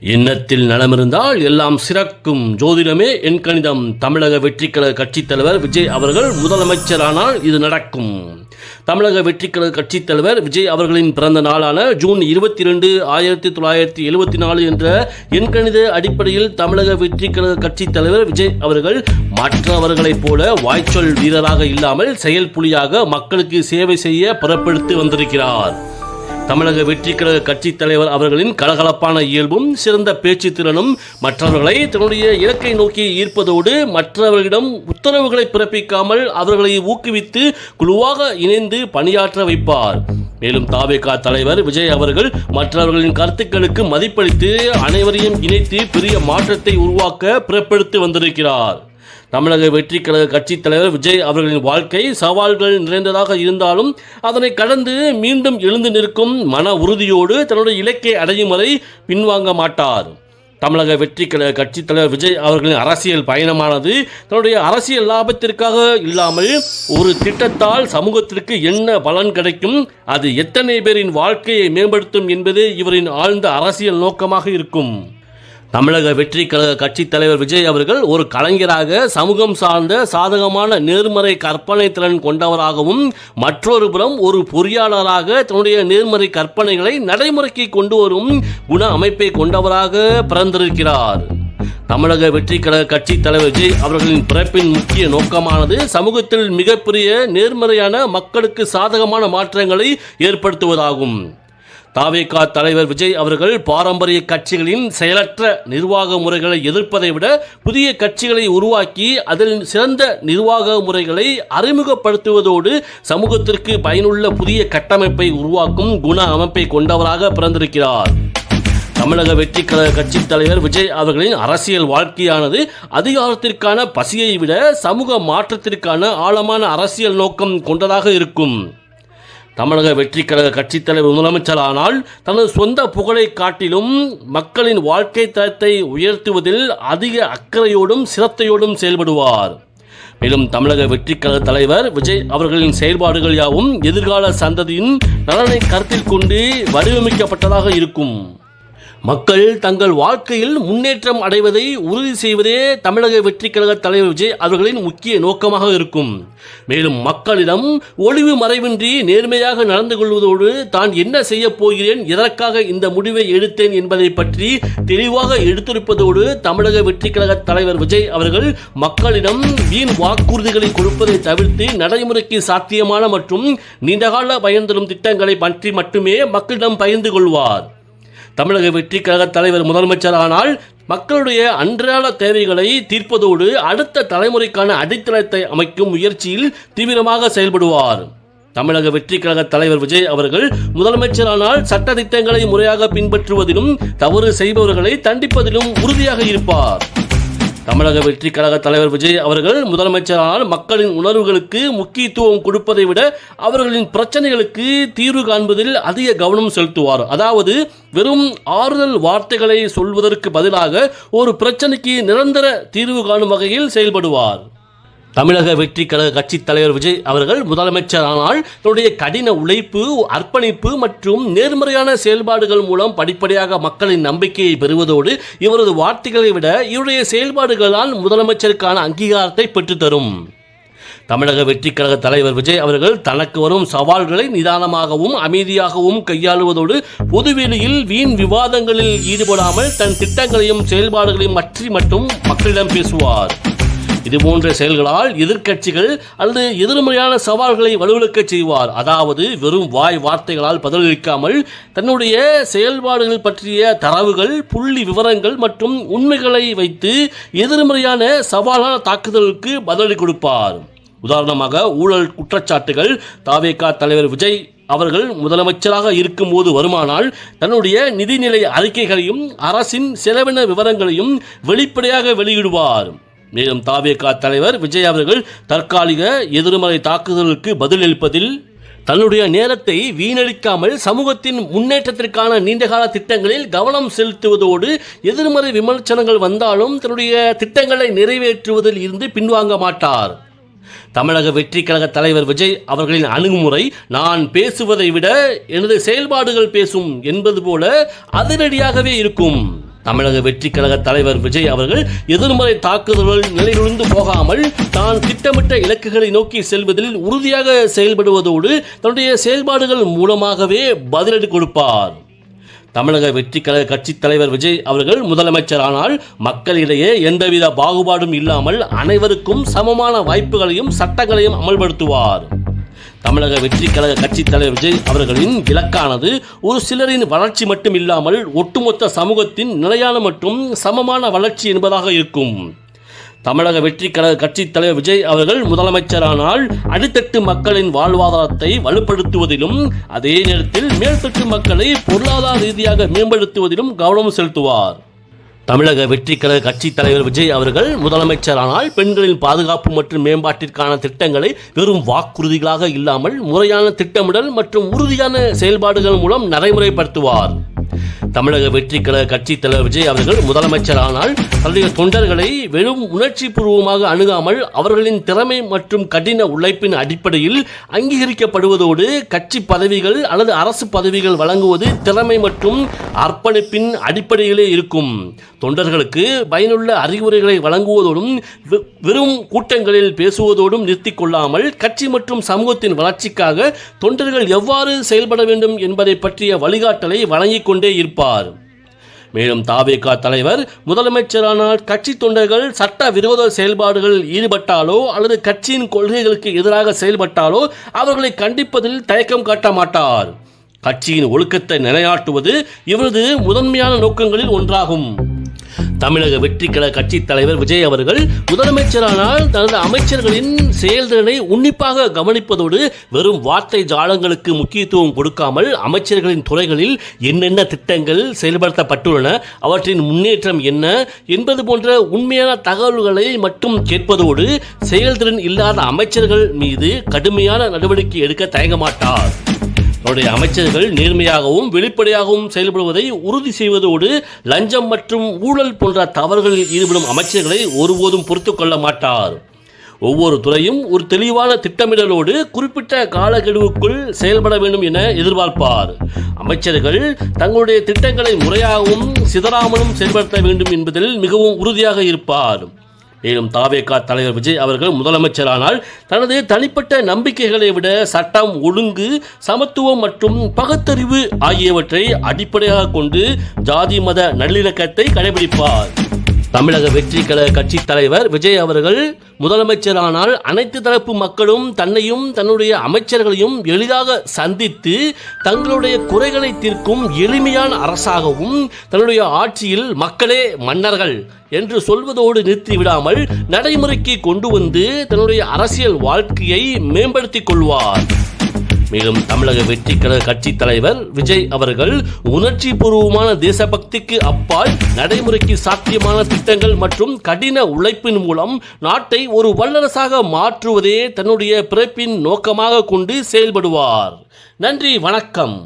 எண்ணத்தில் நலமிருந்தால் எல்லாம் சிறக்கும். ஜோதிடமே என் கணிதம். தமிழக வெற்றிக்கழக கட்சித் தலைவர் விஜய் அவர்கள் முதலமைச்சரானால் இது நடக்கும். தமிழக வெற்றிக்கழக கட்சித் தலைவர் விஜய் அவர்களின் பிறந்த நாளான ஜூன் 22, 1974 என்ற எண்கணித அடிப்படையில் தமிழக வெற்றிக்கழக கட்சித் தலைவர் விஜய் அவர்கள் மற்றவர்களைப் போல வாய்ச்சொல் வீரராக இல்லாமல் செயல் புலியாக மக்களுக்கு சேவை செய்ய புறப்படுத்தி வந்திருக்கிறார். தமிழக வெற்றிக்கழக கட்சித் தலைவர் அவர்களின் கலகலப்பான இயல்பும் சிறந்த பேச்சு திறனும் மற்றவர்களை தன்னுடைய இலக்கை நோக்கி ஈர்ப்பதோடு மற்றவர்களிடம் உத்தரவுகளை பிறப்பிக்காமல் அவர்களை ஊக்குவித்து குழுவாக இணைந்து பணியாற்ற வைப்பார். மேலும் தவேக தலைவர் விஜய் அவர்கள் மற்றவர்களின் கருத்துக்களுக்கு மதிப்பளித்து அனைவரையும் இணைத்து பெரிய மாற்றத்தை உருவாக்க பிறப்பெடுத்து வந்திருக்கிறார். தமிழக வெற்றிக்கழக கட்சித் தலைவர் விஜய் அவர்களின் வாழ்க்கை சவால்கள் நிறைந்ததாக இருந்தாலும் அதனை கடந்து மீண்டும் எழுந்து நிற்கும் மன உறுதியோடு தன்னுடைய இலக்கை அடையும் வரை பின்வாங்க மாட்டார். தமிழக வெற்றிக்கழக கட்சித் தலைவர் விஜய் அவர்களின் அரசியல் பயணமானது தன்னுடைய அரசியல் லாபத்திற்காக இல்லாமல் ஒரு திட்டத்தால் சமூகத்திற்கு என்ன பலன் கிடைக்கும், அது எத்தனை பேரின் வாழ்க்கையை மேம்படுத்தும் என்பதே இவரின் ஆழ்ந்த அரசியல் நோக்கமாக இருக்கும். தமிழக வெற்றிக்கழக கட்சித் தலைவர் விஜய் அவர்கள் ஒரு கலைஞராக சமூகம் சார்ந்த சாதகமான நேர்மறை கற்பனை திறன் கொண்டவராகவும் மற்றொரு புறம் ஒரு பொறியாளராக தன்னுடைய நேர்மறை கற்பனைகளை நடைமுறைக்கு கொண்டு வரும் குண அமைப்பை கொண்டவராக பிறந்திருக்கிறார். தமிழக வெற்றிக்கழக கட்சித் தலைவர் விஜய் அவர்களின் பிறப்பின் முக்கிய நோக்கமானது சமூகத்தில் மிகப்பெரிய நேர்மறையான மக்களுக்கு சாதகமான மாற்றங்களை ஏற்படுத்துவதாகும். தவேக தலைவர் விஜய் அவர்கள் பாரம்பரிய கட்சிகளின் செயலற்ற நிர்வாக முறைகளை எதிர்ப்பதை விட புதிய கட்சிகளை உருவாக்கி அதில் சிறந்த நிர்வாக முறைகளை அறிமுகப்படுத்துவதோடு சமூகத்திற்கு பயனுள்ள புதிய கட்டமைப்பை உருவாக்கும் குண அமைப்பை கொண்டவராக பிறந்திருக்கிறார். தமிழக வெற்றிக்கழக கட்சித் தலைவர் விஜய் அவர்களின் அரசியல் வாழ்க்கையானது அதிகாரத்திற்கான பசியை விட சமூக மாற்றத்திற்கான ஆழமான அரசியல் நோக்கம் கொண்டதாக இருக்கும். தமிழக வெற்றிக்கழக கட்சித் தலைவர் முதலமைச்சரானால் தனது சொந்த புகழை காட்டிலும் மக்களின் வாழ்க்கை தரத்தை உயர்த்துவதில் அதிக அக்கறையோடும் சிரத்தையோடும் செயல்படுவார். மேலும் தமிழக வெற்றிக்கழக தலைவர் விஜய் அவர்களின் செயல்பாடுகள் யாவும் எதிர்கால சந்ததியின் நலனை கருத்தில் கொண்டு வடிவமைக்கப்பட்டதாக இருக்கும். மக்கள் தங்கள் வாழ்க்கையில் முன்னேற்றம் அடைவதை உறுதி செய்வதே தமிழக வெற்றிக்கழக தலைவர் விஜய் அவர்களின் முக்கிய நோக்கமாக இருக்கும். மேலும் மக்களிடம் ஒளிவு மறைவின்றி நேர்மையாக நடந்து கொள்வதோடு தான் என்ன செய்ய போகிறேன், எதற்காக இந்த முடிவை எடுத்தேன் என்பதை பற்றி தெளிவாக எடுத்துரைப்பதோடு தமிழக வெற்றிக்கழக தலைவர் விஜய் அவர்கள் மக்களிடம் வீண் வாக்குறுதிகளை கொடுப்பதை தவிர்த்து நடைமுறைக்கு சாத்தியமான மற்றும் நீண்டகால பயன் தரும் திட்டங்களை பற்றி மட்டுமே மக்களிடம் பகிர்ந்து கொள்வார். தமிழக வெற்றிக்கழக தலைவர் முதலமைச்சரானால் மக்களுடைய அன்றாட தேவைகளை தீர்ப்பதோடு அடுத்த தலைமுறைக்கான அடித்தளத்தை அமைக்கும் முயற்சியில் தீவிரமாக செயல்படுவார். தமிழக வெற்றிக்கழக தலைவர் விஜய் அவர்கள் முதலமைச்சரானால் சட்ட திட்டங்களை முறையாக பின்பற்றுவதிலும் தவறு செய்பவர்களை தண்டிப்பதிலும் உறுதியாக இருப்பார். தமிழக வெற்றிக்கழக தலைவர் விஜய் அவர்கள் முதலமைச்சரானால் மக்களின் உணர்வுகளுக்கு முக்கியத்துவம் கொடுப்பதை விட அவர்களின் பிரச்சனைகளுக்கு தீர்வு காண்பதில் அதிக கவனம் செலுத்துவார். அதாவது வெறும் ஆறுதல் வார்த்தைகளை சொல்வதற்கு பதிலாக ஒரு பிரச்சனைக்கு நிரந்தர தீர்வு காணும் வகையில் செயல்படுவார். தமிழக வெற்றிக்கழக கட்சித் தலைவர் விஜய் அவர்கள் முதலமைச்சரானால் தன்னுடைய கடின உழைப்பு, அர்ப்பணிப்பு மற்றும் நேர்மறையான செயல்பாடுகள் மூலம் படிப்படியாக மக்களின் நம்பிக்கையை பெறுவதோடு இவரது வார்த்தைகளை விட இவருடைய செயல்பாடுகளால் முதலமைச்சருக்கான அங்கீகாரத்தை பெற்றுத்தரும். தமிழக வெற்றிக்கழக தலைவர் விஜய் அவர்கள் தனக்கு வரும் சவால்களை நிதானமாகவும் அமைதியாகவும் கையாளுவதோடு பொதுவெளியில் வீண் விவாதங்களில் ஈடுபடாமல் தன் திட்டங்களையும் செயல்பாடுகளையும் பற்றி மட்டும் மக்களிடம் பேசுவார். இதுபோன்ற செயல்களால் எதிர்க்கட்சிகள் அல்லது எதிர்மறையான சவால்களை வலுவிழக்க செய்வார். அதாவது வெறும் வாய் வார்த்தைகளால் பதிலளிக்காமல் தன்னுடைய செயல்பாடுகள் பற்றிய தரவுகள், புள்ளி விவரங்கள் மற்றும் உண்மைகளை வைத்து எதிர்மறையான சவாலான தாக்குதலுக்கு பதிலடி கொடுப்பார். உதாரணமாக ஊழல் குற்றச்சாட்டுகள் தவேக தலைவர் விஜய் அவர்கள் முதலமைச்சராக இருக்கும்போது வருமானால் தன்னுடைய நிதிநிலை அறிக்கைகளையும் அரசின் செலவின விவரங்களையும் வெளிப்படையாக வெளியிடுவார். மேலும் தவேக தலைவர் விஜய் அவர்கள் தற்காலிக எதிர்மறை தாக்குதலுக்கு பதிலளிப்பதில் தன்னுடைய நேரத்தை வீணடிக்காமல் சமூகத்தின் முன்னேற்றத்திற்கான நீண்டகால திட்டங்களில் கவனம் செலுத்துவதோடு எதிர்மறை விமர்சனங்கள் வந்தாலும் தன்னுடைய திட்டங்களை நிறைவேற்றுவதில் இருந்து பின்வாங்க மாட்டார். தமிழக வெற்றிக்கழக தலைவர் விஜய் அவர்களின் அணுகுமுறை நான் பேசுவதை விட எனது செயல்பாடுகள் பேசும் என்பது போல அதிரடியாகவே இருக்கும். தமிழக வெற்றிக் கழக தலைவர் விஜய் அவர்கள் எதிர்மறை தாக்குதல்கள் நிலையிலிருந்து போகாமல் தான் திட்டமிட்ட இலக்குகளை நோக்கி செல்வதில் உறுதியாக செயல்படுவதோடு தன்னுடைய செயல்பாடுகள் மூலமாகவே பதிலடி கொடுப்பார். தமிழக வெற்றிக் கழக கட்சித் தலைவர் விஜய் அவர்கள் முதலமைச்சரானால் மக்களிடையே எந்தவித பாகுபாடும் இல்லாமல் அனைவருக்கும் சமமான வாய்ப்புகளையும் சட்டங்களையும் அமல்படுத்துவார். தமிழக வெற்றிக் கழக கட்சித் தலைவர் விஜய் அவர்களின் இலக்கானது ஒரு சிலரின் வளர்ச்சி மட்டும் இல்லாமல் ஒட்டுமொத்த சமூகத்தின் நிலையான மற்றும் சமமான வளர்ச்சி என்பதாக இருக்கும். தமிழக வெற்றிக் கழக கட்சித் தலைவர் விஜய் அவர்கள் முதலமைச்சரானால் அடித்தட்டு மக்களின் வாழ்வாதாரத்தை வலுப்படுத்துவதிலும் அதே நேரத்தில் மேல்தட்டு மக்களை பொருளாதார ரீதியாக மேம்படுத்துவதிலும் கவனம் செலுத்துவார். தமிழக வெற்றிக் கழக கட்சித் தலைவர் விஜய் அவர்கள் முதலமைச்சரானால் பெண்களின் பாதுகாப்பு மற்றும் மேம்பாட்டிற்கான திட்டங்களை வெறும் வாக்குறுதிகளாக இல்லாமல் முறையான திட்டமிடல் மற்றும் உறுதியான செயல்பாடுகள் மூலம் நடைமுறைப்படுத்துவார். தமிழக வெற்றிக் கழக கட்சித் தலைவர் விஜய் அவர்கள் முதலமைச்சரானால் தன்னுடைய தொண்டர்களை வெறும் உணர்ச்சி பூர்வமாக அணுகாமல் அவர்களின் திறமை மற்றும் கடின உழைப்பின் அடிப்படையில் அங்கீகரிக்கப்படுவதோடு கட்சி பதவிகள் அல்லது அரசு பதவிகள் வழங்குவது திறமை மற்றும் அர்ப்பணிப்பின் அடிப்படையிலே இருக்கும். தொண்டர்களுக்கு பயனுள்ள அறிவுரைகளை வழங்குவதோடும் வெறும் கூட்டங்களில் பேசுவதோடும் நிறுத்திக் கொள்ளாமல் கட்சி மற்றும் சமூகத்தின் வளர்ச்சிக்காக தொண்டர்கள் எவ்வாறு செயல்பட வேண்டும் என்பதை பற்றிய வழிகாட்டலை வழங்கிக் கொண்டே இருப்பார். மேலும் தாவேகா தலைவர் முதலமைச்சரானால் கட்சி தொண்டர்கள் சட்ட விரோத செயல்பாடுகளில் ஈடுபட்டாலோ அல்லது கட்சியின் கொள்கைகளுக்கு எதிராக செயல்பட்டாலோ அவர்களை கண்டிப்பதில் தயக்கம் காட்ட மாட்டார். கட்சியின் ஒழுக்கத்தை நிலைநாட்டுவது இவரது முதன்மையான நோக்கங்களில் ஒன்றாகும். தமிழக வெற்றிக் கழக கட்சித் தலைவர் விஜய் அவர்கள் முதலமைச்சரானால் தனது அமைச்சர்களின் செயல்திறனை உன்னிப்பாக கவனிப்பதோடு வெறும் வார்த்தை ஜாலங்களுக்கு முக்கியத்துவம் கொடுக்காமல் அமைச்சர்களின் துறைகளில் என்னென்ன திட்டங்கள் செயல்படுத்தப்பட்டுள்ளன, அவற்றின் முன்னேற்றம் என்ன என்பது போன்ற உண்மையான தகவல்களை மட்டும் கேட்பதோடு செயல்திறன் இல்லாத அமைச்சர்கள் மீது கடுமையான நடவடிக்கை எடுக்க தயங்க மாட்டார். அவருடைய அமைச்சர்கள் நேர்மையாகவும் வெளிப்படையாகவும் செயல்படுவதை உறுதி செய்வதோடு லஞ்சம் மற்றும் ஊழல் போன்ற தவறுகளில் ஈடுபடும் அமைச்சர்களை ஒருபோதும் பொறுத்துக் கொள்ள மாட்டார். ஒவ்வொரு துறையும் ஒரு தெளிவான திட்டமிடலோடு குறிப்பிட்ட காலக்கெடுவுக்குள் செயல்பட வேண்டும் என எதிர்பார்ப்பார். அமைச்சர்கள் தங்களுடைய திட்டங்களை முறையாகவும் சிதறாமலும் செயல்படுத்த வேண்டும் என்பதில் மிகவும் உறுதியாக இருப்பார். மேலும் தாவேகா தலைவர் விஜய் அவர்கள் முதலமைச்சரானால் தனது தனிப்பட்ட நம்பிக்கைகளை விட சட்டம், ஒழுங்கு, சமத்துவம் மற்றும் பகுத்தறிவு ஆகியவற்றை அடிப்படையாக கொண்டு ஜாதி மத நல்லிணக்கத்தை கடைபிடிப்பார். தமிழக வெற்றிக் கழக கட்சித் தலைவர் விஜய் அவர்கள் முதலமைச்சரானால் அனைத்து தரப்பு மக்களும் தன்னையும் தன்னுடைய அமைச்சர்களையும் எளிதாக சந்தித்து தங்களுடைய குறைகளை தீர்க்கும் எளிமையான அரசாகவும் தன்னுடைய ஆட்சியில் மக்களே மன்னர்கள் என்று சொல்வதோடு நிறுத்திவிடாமல் நடைமுறைக்கு கொண்டு வந்து தன்னுடைய அரசியல் வாழ்க்கையை மேம்படுத்திக் கொள்வார். மேலும் தமிழக வெற்றிக் கழக கட்சித் தலைவர் விஜய் அவர்கள் உணர்ச்சி பூர்வமான தேசபக்திக்கு அப்பால் நடைமுறைக்கு சாத்தியமான திட்டங்கள் மற்றும் கடின உழைப்பின் மூலம் நாட்டை ஒரு வல்லரசாக மாற்றுவதே தன்னுடைய பிறப்பின் நோக்கமாக கொண்டு செயல்படுவார். நன்றி, வணக்கம்.